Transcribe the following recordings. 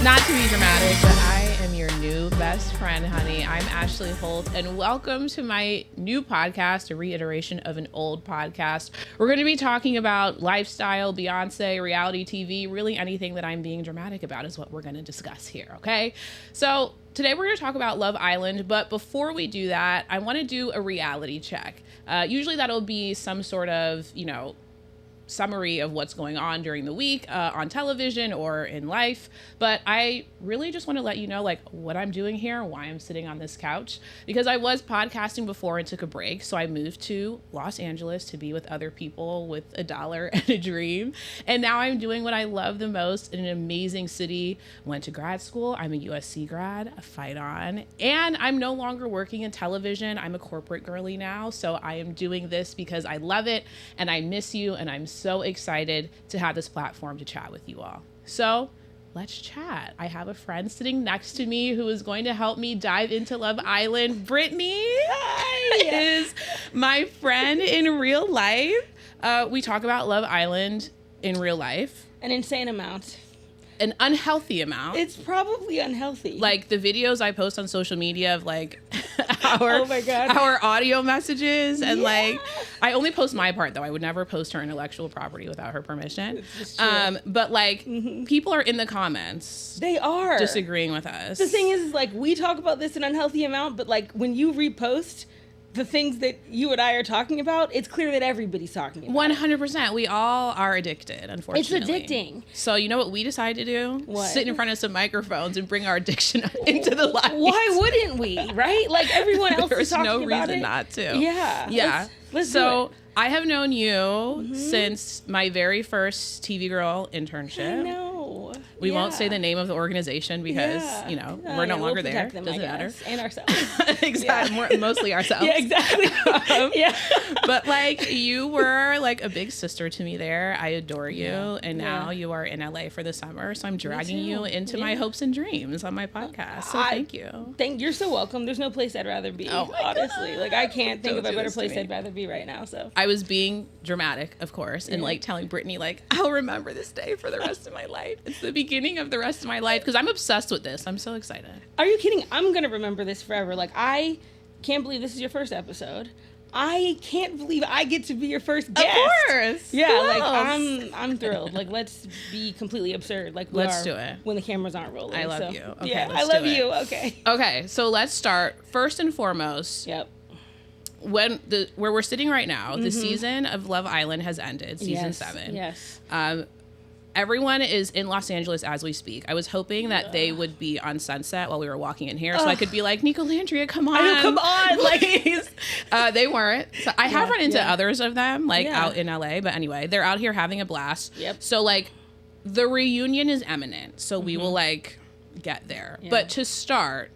Not to be dramatic, but I am your new best friend, honey. I'm Ashley Holt, and welcome to my new podcast, a reiteration of an old podcast. We're going to be talking about lifestyle, Beyoncé, reality TV, really anything that I'm being dramatic about is what we're going to discuss here, okay? So today we're going to talk about Love Island, but before we do that, I want to do a reality check. Usually that'll be some sort of, summary of what's going on during the week on television or in life. But I really just want to let you know what I'm doing here, why I'm sitting on this couch, because I was podcasting before and took a break. So I moved to Los Angeles to be with other people with $1 and a dream. And now I'm doing what I love the most in an amazing city. Went to grad school. I'm a USC grad, a fight on. And I'm no longer working in television. I'm a corporate girly now. So I am doing this because I love it and I miss you, and I'm so excited to have this platform to chat with you all. So let's chat. I have a friend sitting next to me who is going to help me dive into Love Island. Brittany is my friend in real life. We talk about Love Island in real life. An insane amount. An unhealthy amount. It's probably unhealthy. Like the videos I post on social media of oh my God, our audio messages, and I only post my part though. I would never post her intellectual property without her permission. But people are in the comments. They are disagreeing with us. The thing is we talk about this an unhealthy amount, but when you repost the things that you and I are talking about, it's clear that everybody's talking about 100%. We all are addicted, unfortunately. It's addicting. So you know what we decided to do? What? Sit in front of some microphones and bring our addiction into the light. Why wouldn't we? Right? Everyone else is talking about it. There's no reason not to. Yeah. Yeah. Let's so do it. I have known you since my very first TV Girl internship. I know. We won't say the name of the organization because, we're no longer there. Them, doesn't matter. And ourselves. Exactly. Mostly ourselves. Yeah, exactly. But you were a big sister to me there. I adore you. And now you are in LA for the summer. So I'm dragging you into my hopes and dreams on my podcast. So thank you. You're so welcome. There's no place I'd rather be, honestly. I can't think of a better place I'd rather be right now. So I was being dramatic, of course, and telling Brittany I'll remember this day for the rest of my life. It's the beginning of the rest of my life because I'm obsessed with this. I'm so excited. Are you kidding? I'm gonna remember this forever. I can't believe this is your first episode. I can't believe I get to be your first guest. Of course. Yeah, I'm thrilled. Let's be completely absurd. Let's do it when the cameras aren't rolling. I love you. Okay, yeah, I love you. Okay. Okay, so let's start first and foremost. Yep. Where we're sitting right now, the season of Love Island has ended, season 7. Yes. Everyone is in Los Angeles as we speak. I was hoping that they would be on Sunset while we were walking in here, so I could be Nico Landria, come on. I know, come on. Please. They weren't. So I have run into others of them, out in LA, but anyway, they're out here having a blast. Yep. So, the reunion is imminent, so we will, get there. Yeah. But to start,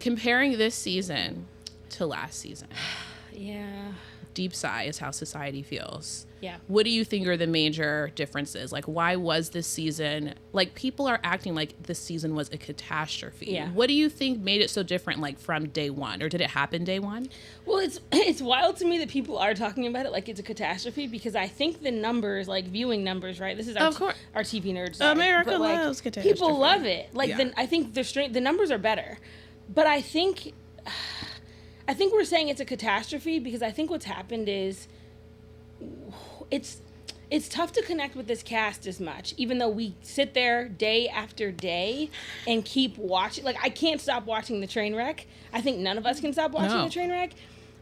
comparing this season to last season. Yeah. Deep sigh is how society feels. Yeah. What do you think are the major differences? Why was this season, people are acting like this season was a catastrophe. Yeah. What do you think made it so different, from day one? Or did it happen day one? Well, it's wild to me that people are talking about it like it's a catastrophe, because I think the numbers, viewing numbers, right? This is our TV nerds. America loves catastrophe. People love it. I think the numbers are better. But I think we're saying it's a catastrophe because I think what's happened is it's tough to connect with this cast as much, even though we sit there day after day and keep watching. I can't stop watching the train wreck. I think none of us can stop watching the train wreck.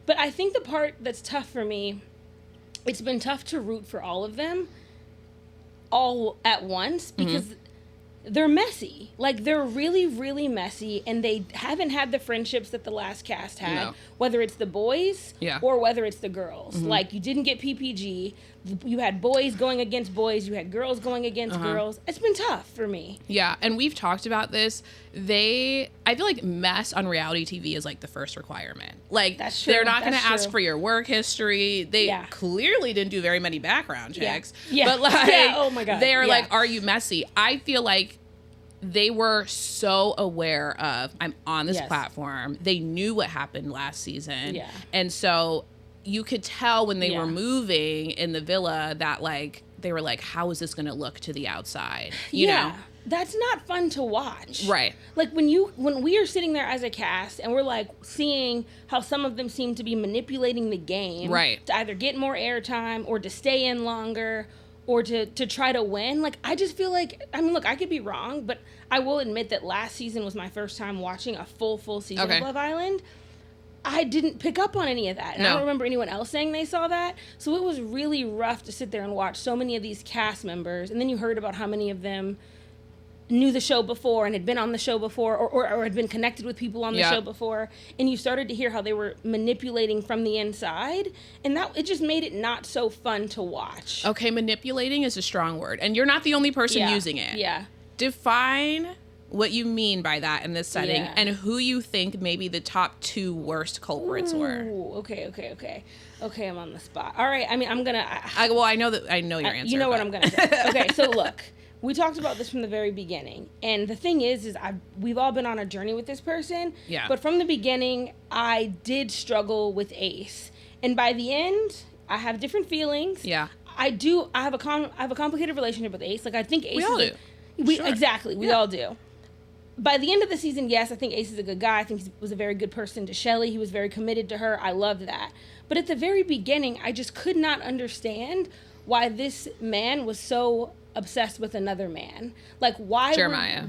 But I think the part that's tough for me, it's been tough to root for all of them all at once because they're messy. They're really, really messy, and they haven't had the friendships that the last cast had, whether it's the boys or whether it's the girls. You didn't get PPG. You had boys going against boys. You had girls going against girls. It's been tough for me. Yeah, and we've talked about this. I feel mess on reality TV is the first requirement. That's true. They're not going to ask for your work history. They clearly didn't do very many background checks. Yeah. But oh my God. They're are you messy? I feel they were so aware of, I'm on this platform. They knew what happened last season. Yeah. And so you could tell when they were moving in the villa that they were how is this going to look to the outside? You know? that's not fun to watch. Right. Like when we are sitting there as a cast and we're like seeing how some of them seem to be manipulating the game. Right. To either get more airtime or to stay in longer or to try to win. Like, I just feel like, I mean, look, I could be wrong, but I will admit that last season was my first time watching a full season of Love Island. I didn't pick up on any of that. And I don't remember anyone else saying they saw that. So it was really rough to sit there and watch so many of these cast members. And then you heard about how many of them knew the show before and had been on the show before or had been connected with people on the show before. And you started to hear how they were manipulating from the inside. And that it just made it not so fun to watch. Okay, manipulating is a strong word. And you're not the only person using it. Yeah. Define what you mean by that in this setting and who you think maybe the top 2 worst culprits were. Okay, I'm on the spot. All right, I mean, I'm going to... I know your answer. You know what I'm going to say. Okay, so look, we talked about this from the very beginning. And the thing is we've all been on a journey with this person. Yeah. But from the beginning, I did struggle with Ace. And by the end, I have different feelings. Yeah. I have a complicated relationship with Ace. Like, I think Ace... We all do. Exactly, we all do. By the end of the season, yes, I think Ace is a good guy. I think he was a very good person to Shelley. He was very committed to her. I loved that. But at the very beginning, I just could not understand why this man was so obsessed with another man. Like, why... Jeremiah,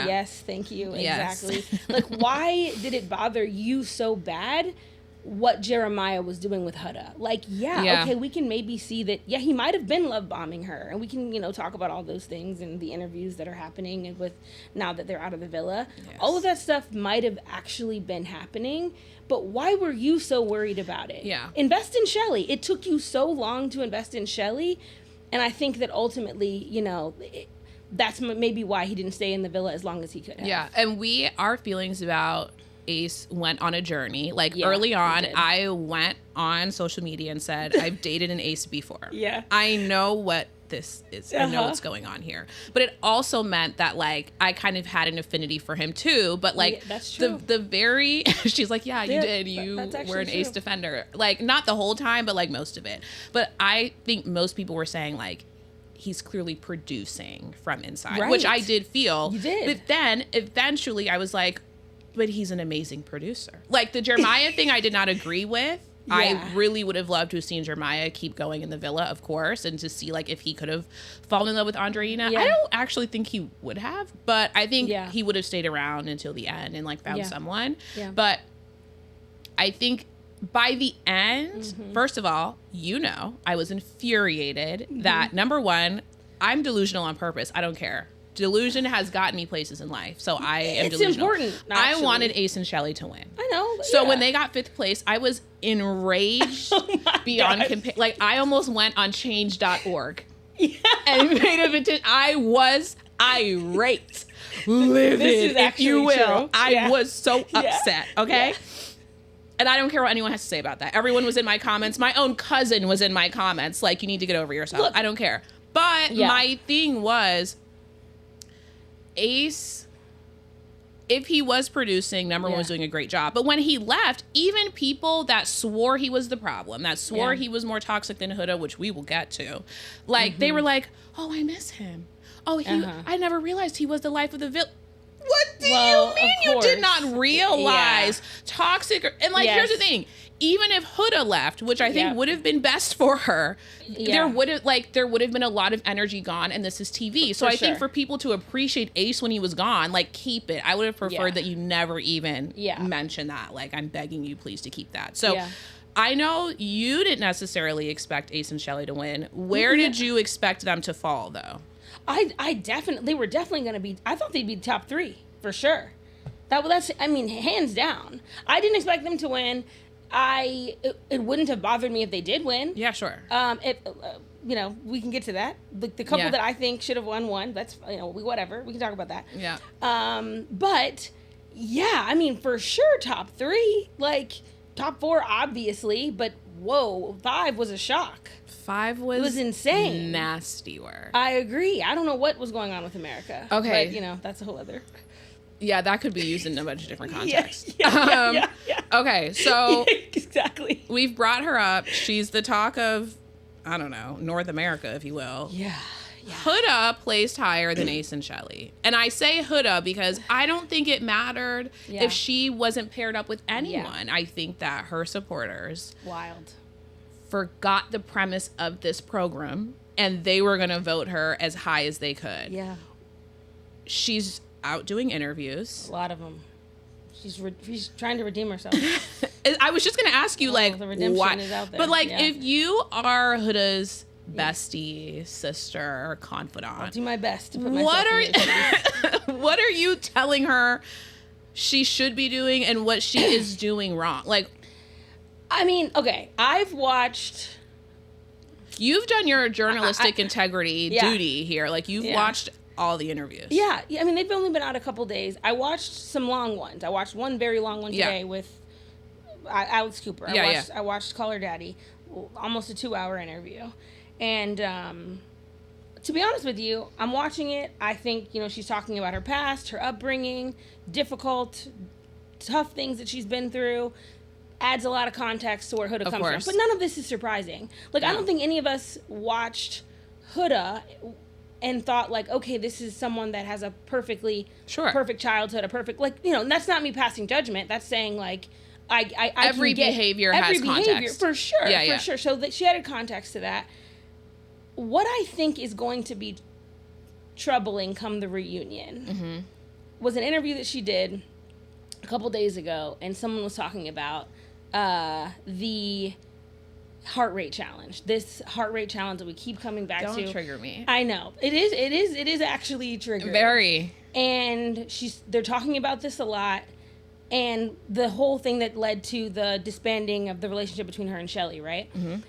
yes, thank you, exactly. Like, why did it bother you so bad what Jeremiah was doing with Huda? Like, okay, we can maybe see that, he might have been love bombing her, and we can, talk about all those things in the interviews that are happening with now that they're out of the villa. Yes. All of that stuff might have actually been happening, but why were you so worried about it? Yeah. Invest in Shelley. It took you so long to invest in Shelley, and I think that ultimately, that's maybe why he didn't stay in the villa as long as he could have. Yeah, and our feelings about Ace went on a journey. Like, early on, I went on social media and said, I've dated an Ace before. Yeah. I know what this is. I know what's going on here. But it also meant that, like, I kind of had an affinity for him too. But, like, that's true. the very, she's like, you did. You were an Ace defender. Like, not the whole time, but, like, most of it. But I think most people were saying, like, he's clearly producing from inside, which I did feel. You did. But then, eventually, I was like, but he's an amazing producer. Like, the Jeremiah thing I did not agree with. Yeah. I really would have loved to have seen Jeremiah keep going in the villa, of course, and to see, like, if he could have fallen in love with Andreina. Yeah. I don't actually think he would have, but I think he would have stayed around until the end and, like, found someone. Yeah. But I think by the end, first of all, I was infuriated that, number one, I'm delusional on purpose. I don't care. Delusion has gotten me places in life, so I am delusional. It's important. I wanted Ace and Shelley to win. I know. So when they got 5th place, I was enraged beyond compare. Like, I almost went on change.org and made a petition. I was irate, livid, if you will. I was so upset. Okay. Yeah. And I don't care what anyone has to say about that. Everyone was in my comments. My own cousin was in my comments. Like, you need to get over yourself. Look, I don't care. But my thing was, Ace, if he was producing, number one, was doing a great job. But when he left, even people that swore he was the problem, that swore he was more toxic than Huda, which we will get to, like, they were like, oh, I miss him. Oh, I never realized he was the life of the village. What do you mean you did not realize toxic? And, like, here's the thing. Even if Huda left, which I think would have been best for her, there would have been a lot of energy gone, and this is TV. So I think for people to appreciate Ace when he was gone, like, keep it. I would have preferred that you never even mention that. Like, I'm begging you, please, to keep that. So I know you didn't necessarily expect Ace and Shelley to win. Where did you expect them to fall, though? They were definitely going to be, I thought they'd be top 3 for sure. That's hands down. I didn't expect them to win. It wouldn't have bothered me if they did win. Yeah, sure. We can get to that. The couple that I think should have won. That's, whatever. We can talk about that. Yeah. But for sure top 3, like top 4, obviously, but whoa, 5 was a shock. 5 was insane. Nasty work. I agree. I don't know what was going on with America. Okay. But, that's a whole other. Yeah, that could be used in a bunch of different contexts. Yeah. Okay, so exactly. We've brought her up. She's the talk of, I don't know, North America, if you will. Yeah. Huda placed higher than Ace and Shelly. And I say Huda because I don't think it mattered if she wasn't paired up with anyone. I think that her supporters forgot the premise of this program and they were going to vote her as high as they could. Yeah. She's out doing interviews. A lot of them. She's trying to redeem herself. I was just going to ask you, like, the redemption what? Is out there. But, like, if you are Huda's bestie, sister, confidant. I'll do my best to put myself in her shoes. What are you telling her she should be doing and what she is doing wrong? Like, I mean, okay, I've watched... You've done your journalistic integrity duty here. Like, you've watched all the interviews. Yeah, I mean, they've only been out a couple days. I watched some long ones. I watched one very long one today with Alex Cooper. I watched Call Her Daddy, almost a 2-hour interview. And to be honest with you, I'm watching it. I think, she's talking about her past, her upbringing, difficult, tough things that she's been through. Adds a lot of context to where Huda comes from. But none of this is surprising. Like, I don't think any of us watched Huda and thought, like, okay, this is someone that has a perfect childhood, that's not me passing judgment. That's saying, like, every behavior has context. For sure, for sure. So that she added context to that. What I think is going to be troubling come the reunion was an interview that she did a couple days ago, and someone was talking about the heart rate challenge. This heart rate challenge that we keep coming back to. Don't trigger me. I know. It is actually triggering. Very. And they're talking about this a lot. And the whole thing that led to the disbanding of the relationship between her and Shelly, right? Mm-hmm.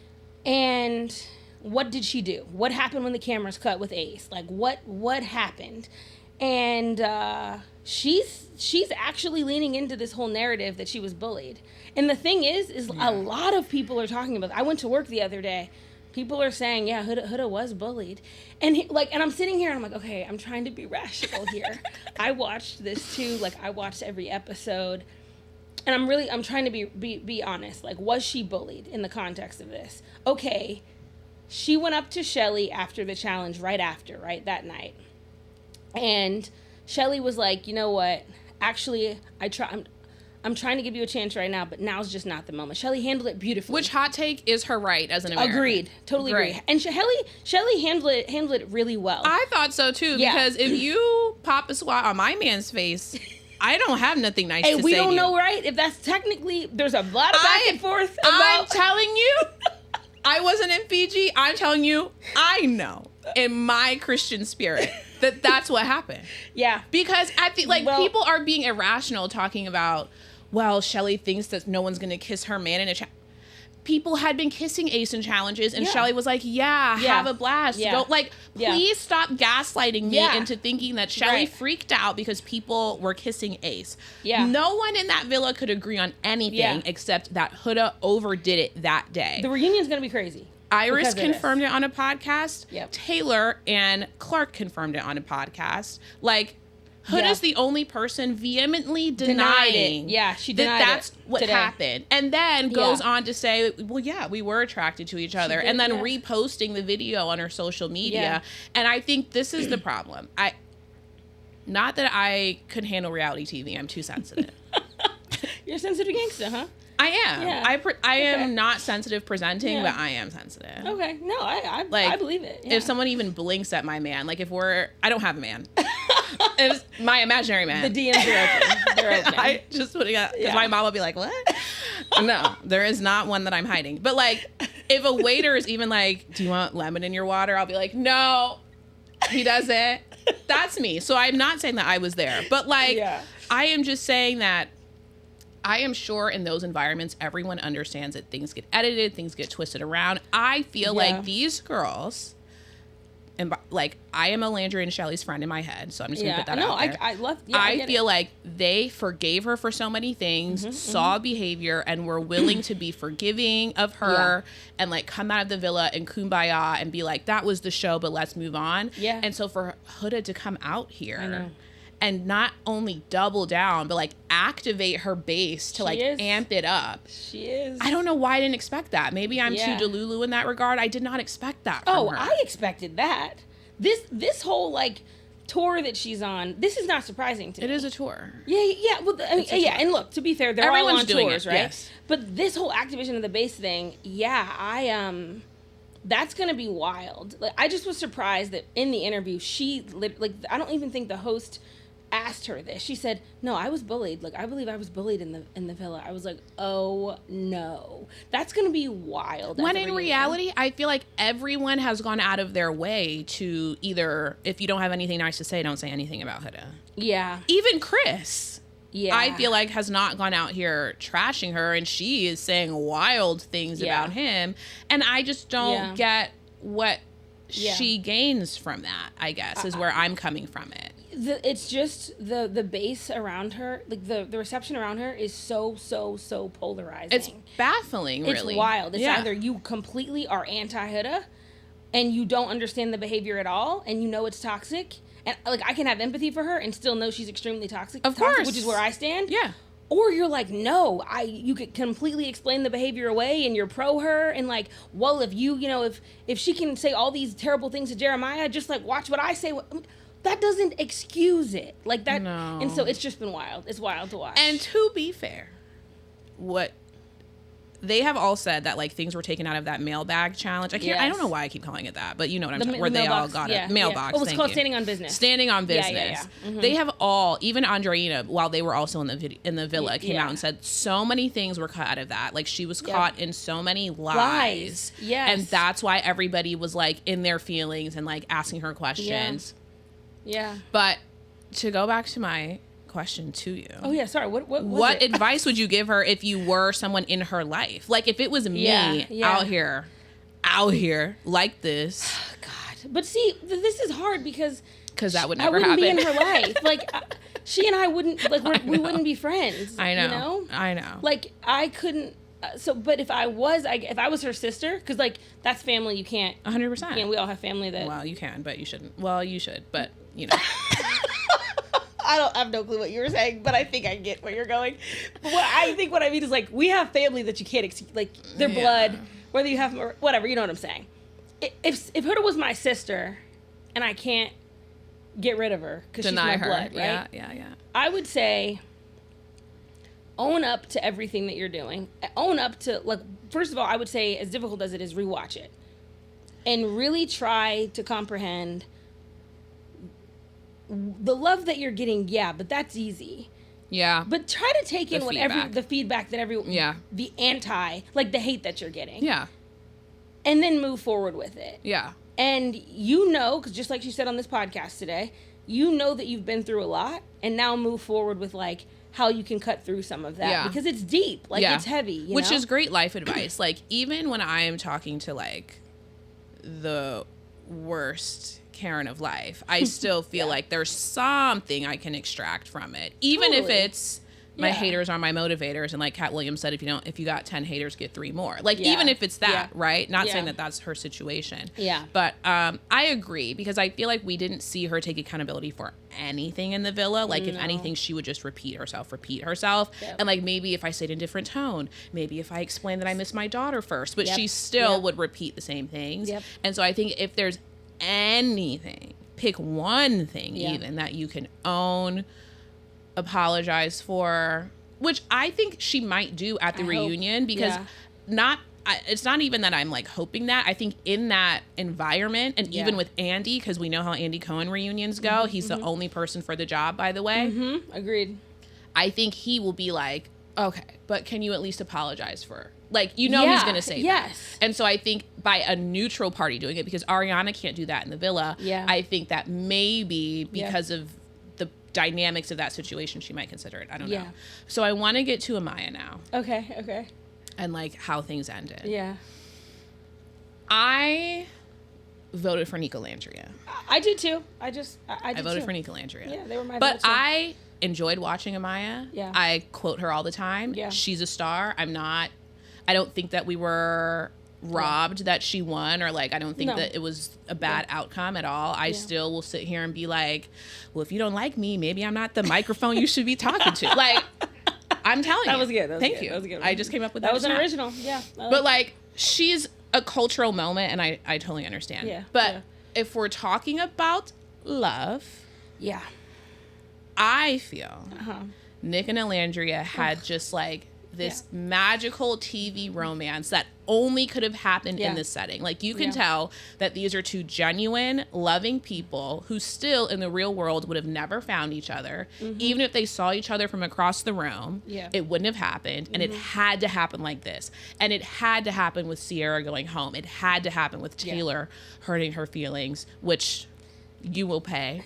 And what did she do? What happened when the cameras cut with Ace? Like, what happened? And she's actually leaning into this whole narrative that she was bullied. And the thing is a lot of people are talking about it. I went to work the other day. People are saying, yeah, Huda was bullied. And and I'm sitting here and I'm like, okay, I'm trying to be rational here. I watched this too. Like, I watched every episode. And I'm trying to be honest. Like, was she bullied in the context of this? Okay, she went up to Shelly after the challenge, right that night. And Shelly was like, you know what? Actually, I'm trying to give you a chance right now, but now's just not the moment. Shelly handled it beautifully. Which, hot take, is her right as an American. Agreed. Totally agree. And Shelly handled it really well. I thought so too, because if you pop a swat on my man's face, I don't have nothing nice to say. And we don't know, right? If that's technically, there's a lot of back and forth about. I'm telling you, I wasn't in Fiji. I'm telling you, I know in my Christian spirit that's what happened. Yeah. Because people are being irrational talking about, well, Shelly thinks that no one's going to kiss her man in a people had been kissing Ace in challenges, and Shelly was like, have a blast. Go, please stop gaslighting me into thinking that Shelly freaked out because people were kissing Ace. Yeah. No one in that villa could agree on anything except that Huda overdid it that day. The reunion's going to be crazy. Iris confirmed it on a podcast. Yep. Taylor and Clark confirmed it on a podcast. Like, Huda's the only person vehemently denying she denied that's what happened. And then goes on to say, well, we were attracted to each other. And then reposting the video on her social media. Yeah. And I think this is the problem. Not that I could handle reality TV. I'm too sensitive. You're a sensitive gangster, huh? I am. Yeah. I am not sensitive presenting, but I am sensitive. Okay. No, I believe it. Yeah. If someone even blinks at my man, like I don't have a man. It's my imaginary man. The DMs are open. They're open. I just putting up. My mom will be like, "What?" No, there is not one that I'm hiding. But like, if a waiter is even like, "Do you want lemon in your water?" I'll be like, "No." He doesn't. That's me. So I'm not saying that I was there, but like, I am just saying that I am sure in those environments, everyone understands that things get edited, things get twisted around. I feel like these girls. And like, I am a Landry and Shelly's friend in my head, so I'm just gonna put that out there. I feel like they forgave her for so many things, saw behavior, and were willing to be forgiving of her, and like come out of the villa and kumbaya and be like, that was the show, but let's move on. Yeah. And so for Huda to come out here and not only double down, but like activate her base to amp it up. She is. I don't know why I didn't expect that. Maybe I'm too delulu in that regard. I did not expect that from her. I expected that. this whole like tour that she's on, this is not surprising to me. It is a tour. Yeah. Well, I mean, yeah. And look, to be fair, they're all on tours, right? Yes. But this whole Activision of the Base thing, that's gonna be wild. Like, I just was surprised that in the interview, I don't even think the host asked her this. She said, "No, I was bullied. Like, I believe I was bullied in the villa." I was like, "Oh no, that's gonna be wild." When in reality, I feel like everyone has gone out of their way to either, if you don't have anything nice to say, don't say anything about Huda. Yeah. Even Chris. Yeah. I feel like has not gone out here trashing her, and she is saying wild things about him, and I just don't get what she gains from that, I guess, is where I'm coming from it. It's just the base around her, like the reception around her is so polarizing. It's baffling, really. It's wild. It's either you completely are anti-Huda and you don't understand the behavior at all and you know it's toxic, and like I can have empathy for her and still know she's extremely toxic. Of course. Which is where I stand. Yeah. Or you're like, no, you could completely explain the behavior away and you're pro her, and like, well, if she can say all these terrible things to Jeremiah, just like watch what I say. That doesn't excuse it. Like that. No. And so it's just been wild. It's wild to watch. And to be fair, what they have all said that like things were taken out of that mailbag challenge. I don't know why I keep calling it that, but you know what I'm talking about. Where they all got a mailbox. Oh, it's called Standing on Business. Standing on Business. Yeah. Mm-hmm. They have all, even Andreina, while they were also in the villa, came out and said so many things were cut out of that. Like she was caught in so many lies. Yes. And that's why everybody was like in their feelings and like asking her questions. Yeah. But to go back to my question to you. Oh yeah, sorry. What advice would you give her if you were someone in her life? Like if it was me out here like this. God. But see, this is hard because that would never happen. I wouldn't be in her life. Like she and I wouldn't we wouldn't be friends. I know. You know? I know. Like I couldn't. But if I was her sister, because like that's family, you can't. 100%. We all have family that. Well, you can, but you shouldn't. Well, you should, but you know. I have no clue what you were saying, but I think I get where you're going. But what I mean is like we have family that you can't like their blood, whether you have them or whatever. You know what I'm saying? If Huda was my sister, and I can't get rid of her because she's my blood, right? Yeah. I would say own up to everything that you're doing. Own up to, like, first of all, I would say as difficult as it is, rewatch it. And really try to comprehend the love that you're getting, but that's easy. Yeah. But try to take in the feedback that the the hate that you're getting. Yeah. And then move forward with it. Yeah. And because just like she said on this podcast today, you know that you've been through a lot, and now move forward with, like, how you can cut through some of that because it's deep, like it's heavy, which is great life advice. Like even when I am talking to like the worst Karen of life, I still feel like there's something I can extract from it, even if it's my haters are my motivators, and like Cat Williams said, if you got 10 haters, get 3 more. Like even if it's that, right? Not saying that that's her situation. Yeah. But I agree, because I feel like we didn't see her take accountability for anything in the villa. Like if anything, she would just repeat herself. Yep. And like maybe if I said in a different tone, maybe if I explained that I miss my daughter first, but she still would repeat the same things. Yep. And so I think if there's anything, pick one thing even that you can own, apologize for, which I think she might do at the reunion, because it's not even that I'm like hoping that. I think in that environment, and even with Andy, because we know how Andy Cohen reunions go, he's the only person for the job, by the way. Agreed. I think he will be like, okay, but can you at least apologize for, like, he's going to say that. And so I think by a neutral party doing it, because Ariana can't do that in the villa, I think that maybe because of the dynamics of that situation, she might consider it. I don't know. So I want to get to Amaya now. Okay. And like how things ended. Yeah. I voted for Nico Landria. I did too. I voted for Nico Landria. Yeah, they were my But votes too. I enjoyed watching Amaya. Yeah. I quote her all the time. Yeah. She's a star. I don't think that we were robbed that she won, or like I don't think that it was a bad outcome at all. I still will sit here and be like, well, if you don't like me, maybe I'm not the microphone you should be talking to. Like, I'm telling you. That was good. Thank you. That was good. I just came up with that. That was an original. Yeah. But like, she's a cultural moment, and I totally understand. Yeah. But if we're talking about love, yeah, I feel Nick and Alandria had just like this magical TV romance that only could have happened in this setting. Like, you can tell that these are two genuine, loving people who still in the real world would have never found each other. Even if they saw each other from across the room, it wouldn't have happened. And it had to happen like this. And it had to happen with Sierra going home. It had to happen with Taylor hurting her feelings, which you will pay.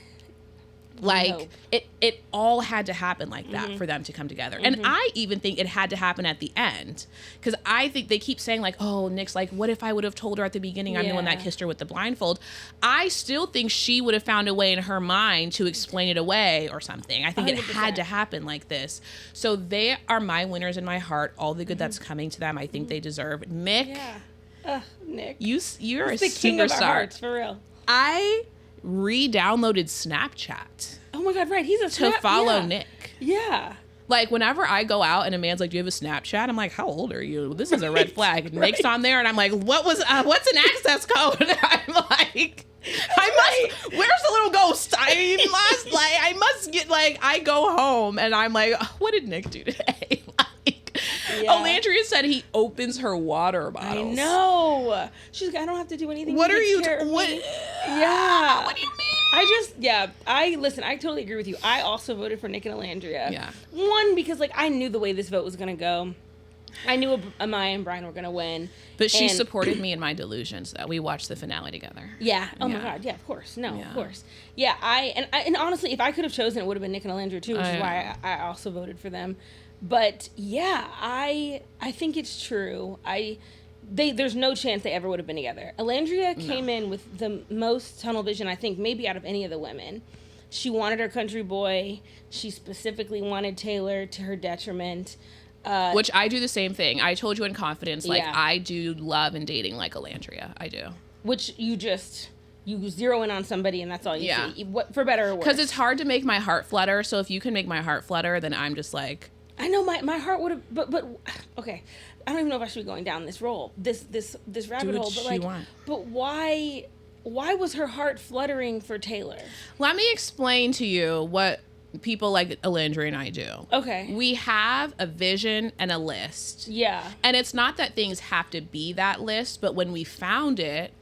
Like, it all had to happen like that for them to come together. And I even think it had to happen at the end. Because I think they keep saying, like, oh, Nick's like, what if I would have told her at the beginning I'm the one that kissed her with the blindfold? I still think she would have found a way in her mind to explain it away or something. I think 100%. It had to happen like this. So they are my winners in my heart. All the good that's coming to them, I think they deserve. Nick. Yeah. Nick. You're He's a the king of our superstar. Hearts, for real. I re-downloaded Snapchat. Oh my God, right. He's a to follow Nick. Yeah. Like, whenever I go out and a man's like, do you have a Snapchat? I'm like, how old are you? This is a red flag. Nick's on there, and I'm like, what's an access code? I'm like, where's the little ghost? I must get, like, I go home, and I'm like, oh, what did Nick do today? Alandria said he opens her water bottles. I know. She's like, I don't have to do anything. What are you what? Yeah. What do you mean? I totally agree with you. I also voted for Nick and Alandria. Yeah. One, because, like, I knew the way this vote was going to go. I knew Amaya and Brian were going to win. But she supported me in my delusions, though. We watched the finale together. Yeah. Oh, my God. Yeah, of course. No, of course. Yeah, and honestly, if I could have chosen, it would have been Nick and Alandria, too, which is why I also voted for them. But, yeah, I think it's true. There's no chance they ever would have been together. Alandria came in with the most tunnel vision, I think, maybe out of any of the women. She wanted her country boy. She specifically wanted Taylor to her detriment. Which I do the same thing. I told you in confidence, like, I do love and dating like Alandria. I do. Which you zero in on somebody and that's all you see. For better or worse. Because it's hard to make my heart flutter. So if you can make my heart flutter, then I'm just like... I know my heart would have, but okay. I don't even know if I should be going down this rabbit hole. But like, but why was her heart fluttering for Taylor? Let me explain to you what people like Alandria and I do. Okay. We have a vision and a list. Yeah. And it's not that things have to be that list, but when we found it,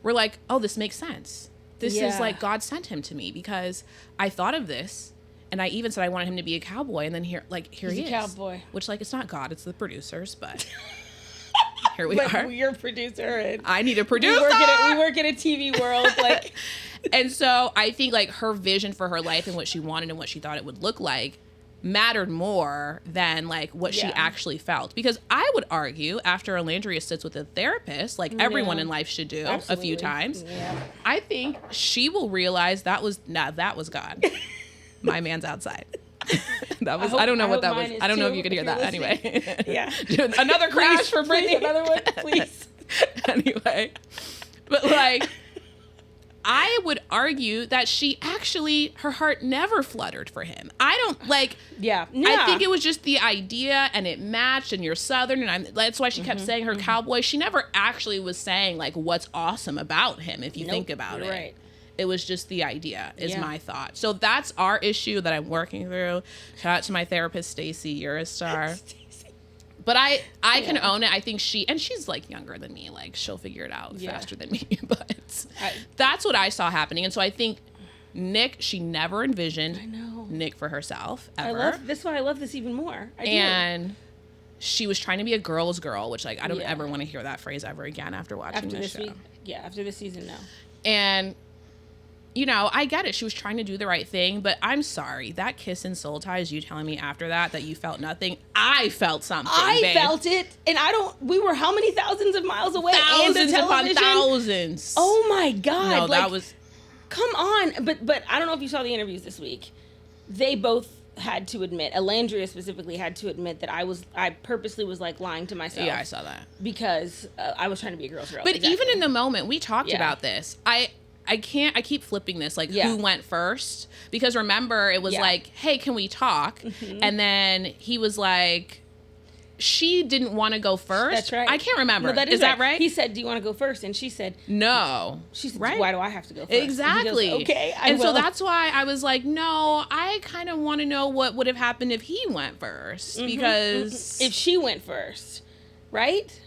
we're like, oh, this makes sense. This is like God sent him to me because I thought of this. And I even said I wanted him to be a cowboy, and then here he is. He's a cowboy. Which, like, it's not God, it's the producers, but here we are. You're a producer. And I need a producer. We work in a TV world, like. And so I think, like, her vision for her life and what she wanted and what she thought it would look like mattered more than, like, what she actually felt. Because I would argue, after Alandria sits with a therapist, like everyone in life should do a few times, I think she will realize that was God. My man's outside. That was. I don't know what that was. I don't know if you could hear that. Anyway. Yeah. Another crash for Brittany. Another one, please. Anyway, but like, I would argue that her heart never fluttered for him. I don't like. Yeah. I think it was just the idea, and it matched. And you're Southern, and that's why she kept saying her cowboy. She never actually was saying like what's awesome about him. If you think about it. Right. It was just the idea, is my thought. So that's our issue that I'm working through. Shout out to my therapist, Stacy. You're a star. But I can own it. I think she's like younger than me. Like, she'll figure it out faster than me. But that's what I saw happening. And so I think Nick, she never envisioned Nick for herself ever. That's why I love this even more. And she was trying to be a girl's girl, which, like, I don't ever want to hear that phrase ever again after watching this show. After this season, no. And... you know, I get it. She was trying to do the right thing, but I'm sorry. That kiss and soul ties, you telling me after that you felt nothing. I felt something, babe. Felt it. And we were how many thousands of miles away? Thousands upon thousands. Oh my God. No, that was... come on. But I don't know if you saw the interviews this week. They both had to admit, Alandria specifically had to admit that I purposely was like lying to myself. Yeah, I saw that. Because I was trying to be a girl's girl. But even in the moment, we talked about this. I keep flipping this, like, who went first? Because remember, it was like, hey, can we talk? Mm-hmm. And then he was like, she didn't want to go first. That's right. I can't remember. No, is that right? He said, "Do you want to go first?" And she said, "No." She said, right? "Why do I have to go first?" Exactly. And he goes, okay, I will. So that's why I was like, no, I kind of want to know what would have happened if he went first, because if she went first, right?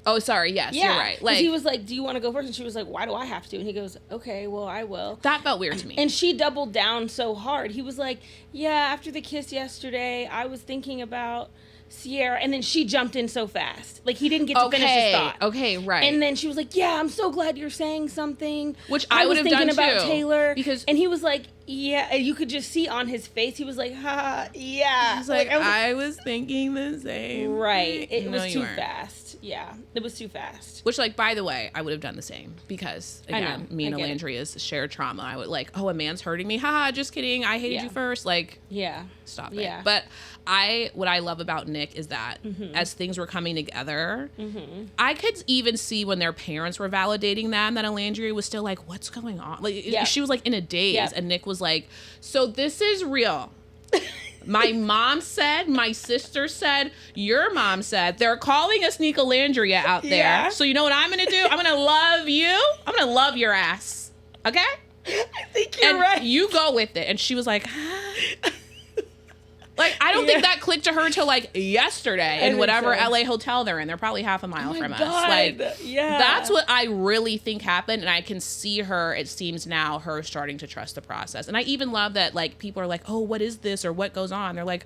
Oh, sorry. Yes, you're right. Like he was like, "Do you want to go first?" And she was like, "Why do I have to?" And he goes, "Okay, well, I will." That felt weird to me. And she doubled down so hard. He was like, "Yeah, after the kiss yesterday, I was thinking about Sierra," and then she jumped in so fast. Like, he didn't get to finish his thought. Okay, right. And then she was like, "Yeah, I'm so glad you're saying something." Which I would have done too. About Taylor. Because, and he was like, "Yeah," you could just see on his face, he was like, "Ha, yeah." He's like, I was thinking the same. Right. It was too fast. Yeah, it was too fast. Which, like, by the way, I would have done the same because, again, me and Alandria's shared trauma. I would like, oh, a man's hurting me. Haha, just kidding. I hated you first. Like, stop it. Yeah. But what I love about Nick is that as things were coming together, I could even see when their parents were validating them that Alandria was still like, what's going on? Like, she was like in a daze, and Nick was like, so this is real. My mom said, my sister said, your mom said, they're calling us Nicolandria out there. Yeah. So you know what I'm going to do? I'm going to love you. I'm going to love your ass. Okay? I think you're right. You go with it. And she was like, like, I don't think that clicked to her till like yesterday in whatever LA hotel they're in. They're probably half a mile from us. Like, that's what I really think happened. And I can see her, it seems now, her starting to trust the process. And I even love that, like, people are like, oh, what is this? Or what goes on? They're like,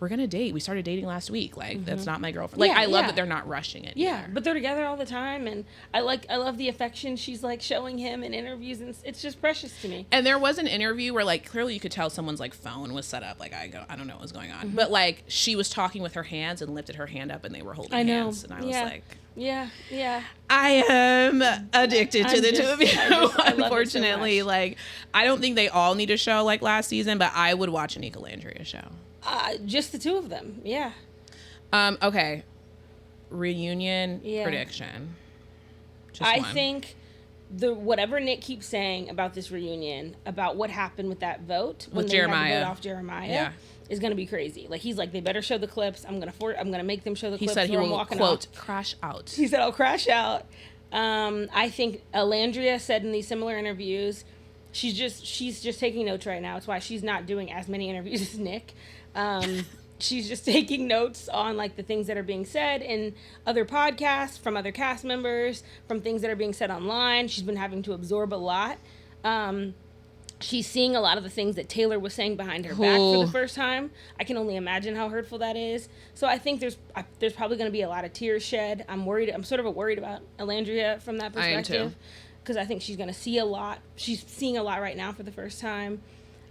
we're going to date. We started dating last week. Like, that's not my girlfriend. Like, I love that they're not rushing it. Yeah, but they're together all the time. And I love the affection she's, like, showing him in interviews. And it's just precious to me. And there was an interview where, like, clearly you could tell someone's, like, phone was set up. Like, I don't know what was going on. But, like, she was talking with her hands and lifted her hand up and they were holding hands. And I was like... Yeah. I am addicted to the two of you. Unfortunately, so like, I don't think they all need a show like last season, but I would watch a Nicolandria show. Just the two of them, yeah. Okay. Reunion prediction. I think whatever Nick keeps saying about this reunion, about what happened with that vote when they had to vote off Jeremiah, is going to be crazy. Like, he's like, they better show the clips. I'm gonna make them show the clips. He said he will, quote, crash out. He said, I'll crash out. I think Alandria said in these similar interviews, she's just taking notes right now. It's why she's not doing as many interviews as Nick. She's just taking notes on, like, the things that are being said in other podcasts, from other cast members, from things that are being said online. She's been having to absorb a lot. She's seeing a lot of the things that Taylor was saying behind her back for the first time. I can only imagine how hurtful that is. So I think there's probably going to be a lot of tears shed. I'm sort of worried about Alandria from that perspective. I am too. Because I think she's going to see a lot. She's seeing a lot right now for the first time.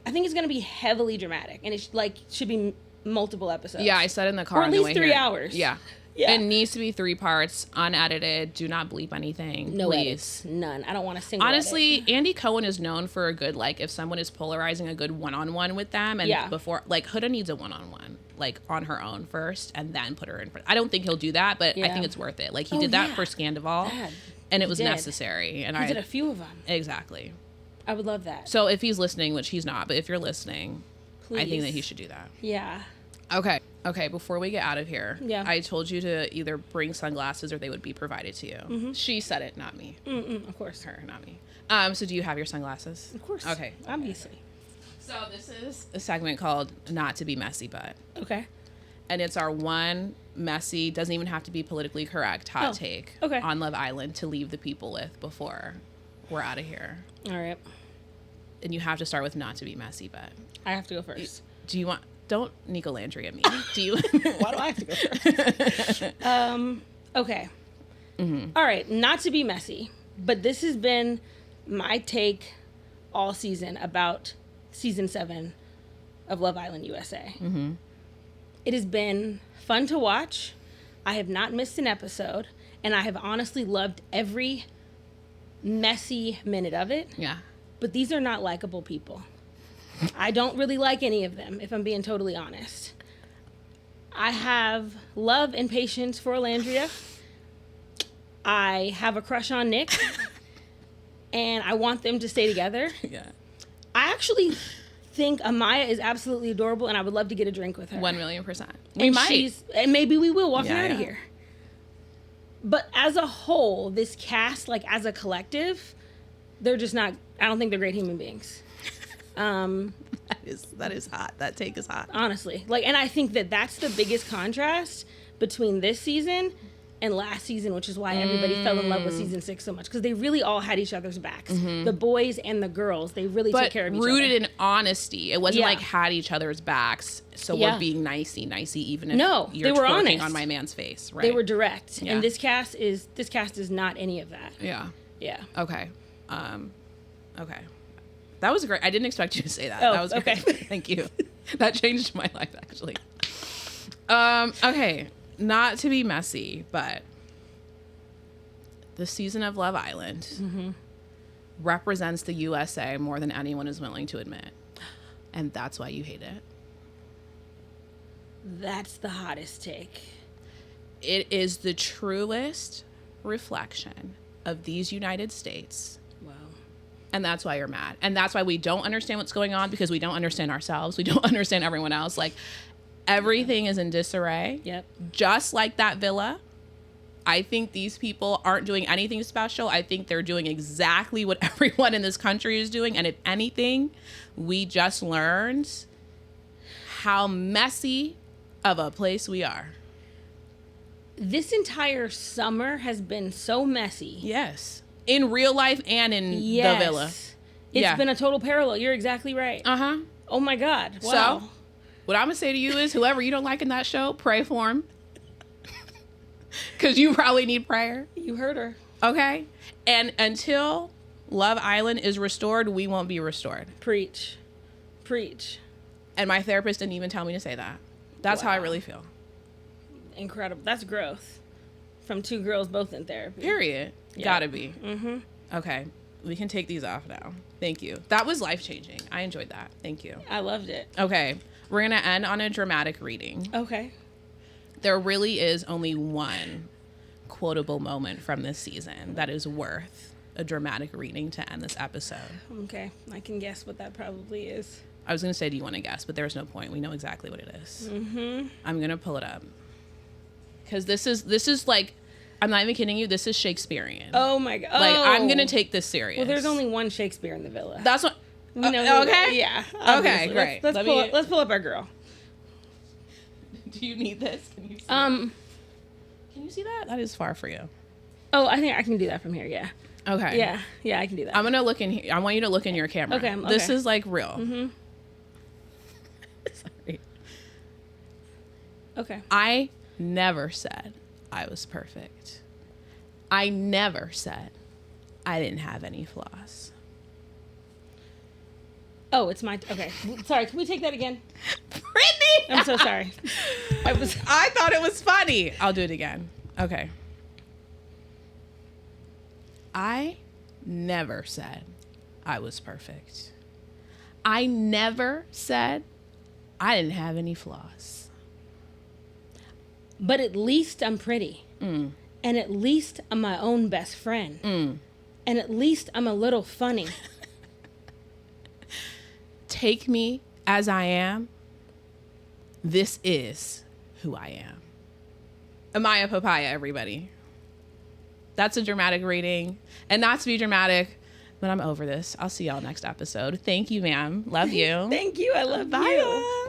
I think it's going to be heavily dramatic. And it should be multiple episodes. Yeah, I said in the car. Or at least 3 hours. Yeah. It needs to be 3 parts, unedited. Do not bleep anything. No please. Edits. None. I don't want a single Honestly, edit. Andy Cohen is known for a good, like, if someone is polarizing, a good one-on-one with them. And before, like, Huda needs a one-on-one, like, on her own first, and then put her in front. I don't think he'll do that, but I think it's worth it. Like, he did that for Scandival, and it was necessary. And he did a few of them. Exactly. I would love that. So if he's listening, which he's not, but if you're listening, please. I think that he should do that. Yeah. Okay, before we get out of here, I told you to either bring sunglasses or they would be provided to you. Mm-hmm. She said it, not me. Of course. Her, not me. So do you have your sunglasses? Of course. Okay. Obviously. So this is a segment called Not to Be Messy, But. Okay. And it's our one messy, doesn't even have to be politically correct, hot take on Love Island to leave the people with before we're out of here. All right. And you have to start with Not to Be Messy, But. I have to go first. Do you want... Don't Nicolandria me. Do you? Why do I have to go first? Okay. Mm-hmm. All right. Not to be messy, but this has been my take all season about season 7 of Love Island USA. Mm-hmm. It has been fun to watch. I have not missed an episode, and I have honestly loved every messy minute of it. Yeah. But these are not likable people. I don't really like any of them, if I'm being totally honest. I have love and patience for Alandria. I have a crush on Nick. And I want them to stay together. Yeah. I actually think Amaya is absolutely adorable, and I would love to get a drink with her. 1,000,000%. We might. And maybe we will walking out of Yeah. here. But as a whole, this cast, like as a collective, they're just not, I don't think they're great human beings. That is hot. That take is hot. Honestly. Like, and I think that that's the biggest contrast between this season and last season, which is why everybody fell in love with season 6 so much, because they really all had each other's backs. The boys and the girls, they really took care of each other. Rooted in honesty. It wasn't like had each other's backs, so we're being nicey even if you're they were twerking honest on my man's face. Right? They were direct. And this cast is not any of that. Yeah. Yeah. Okay. Okay. That was great. I didn't expect you to say that. Oh, That was great. okay. Thank you. That changed my life, actually. Okay. Not to be messy, but the season of Love Island represents the USA more than anyone is willing to admit. And that's why you hate it. That's the hottest take. It is the truest reflection of these United States. Wow. And that's why you're mad. And that's why we don't understand what's going on, because we don't understand ourselves. We don't understand everyone else. Like, everything is in disarray. Yep. Just like that villa. I think these people aren't doing anything special. I think they're doing exactly what everyone in this country is doing. And if anything, we just learned how messy of a place we are. This entire summer has been so messy. Yes. In real life and in the villa. It's been a total parallel. You're exactly right. Uh-huh. Oh my God. Wow. So, what I'm going to say to you is, whoever you don't like in that show, pray for him. Because you probably need prayer. You heard her. Okay? And until Love Island is restored, we won't be restored. Preach. Preach. And my therapist didn't even tell me to say that. That's how I really feel. Incredible. That's growth. From two girls both in therapy. Period. Yep. Gotta be. Mm-hmm. Okay. We can take these off now. Thank you. That was life-changing. I enjoyed that. Thank you. I loved it. Okay. We're going to end on a dramatic reading. Okay. There really is only one quotable moment from this season that is worth a dramatic reading to end this episode. Okay. I can guess what that probably is. I was going to say, do you want to guess? But there's no point. We know exactly what it is. Mm-hmm. I'm going to pull it up. Because this is like, I'm not even kidding you, this is Shakespearean. Oh my God. Like, I'm going to take this serious. Well, there's only one Shakespeare in the villa. That's what... We know okay. Yeah. Obviously. Okay, great. Let's pull up our girl. Do you need this? Can you see Can you see that? That is far for you. Oh, I think I can do that from here. Yeah. Okay. Yeah. Yeah, I can do that. I'm going to look in here. I want you to look in your camera. Okay. This is like real. Mm-hmm. Sorry. Okay. I never said I was perfect. I never said I didn't have any flaws. Oh, it's my... Okay. Sorry, can we take that again? Brittany! I'm so sorry. I thought it was funny. I'll do it again. Okay. I never said I was perfect. I never said I didn't have any flaws. But at least I'm pretty. Mm. And at least I'm my own best friend. Mm. And at least I'm a little funny. Take me as I am. This is who I am. Amaya Papaya, everybody. That's a dramatic reading. And not to be dramatic, but I'm over this. I'll see y'all next episode. Thank you, ma'am. Love you. Thank you. I love Bye. you.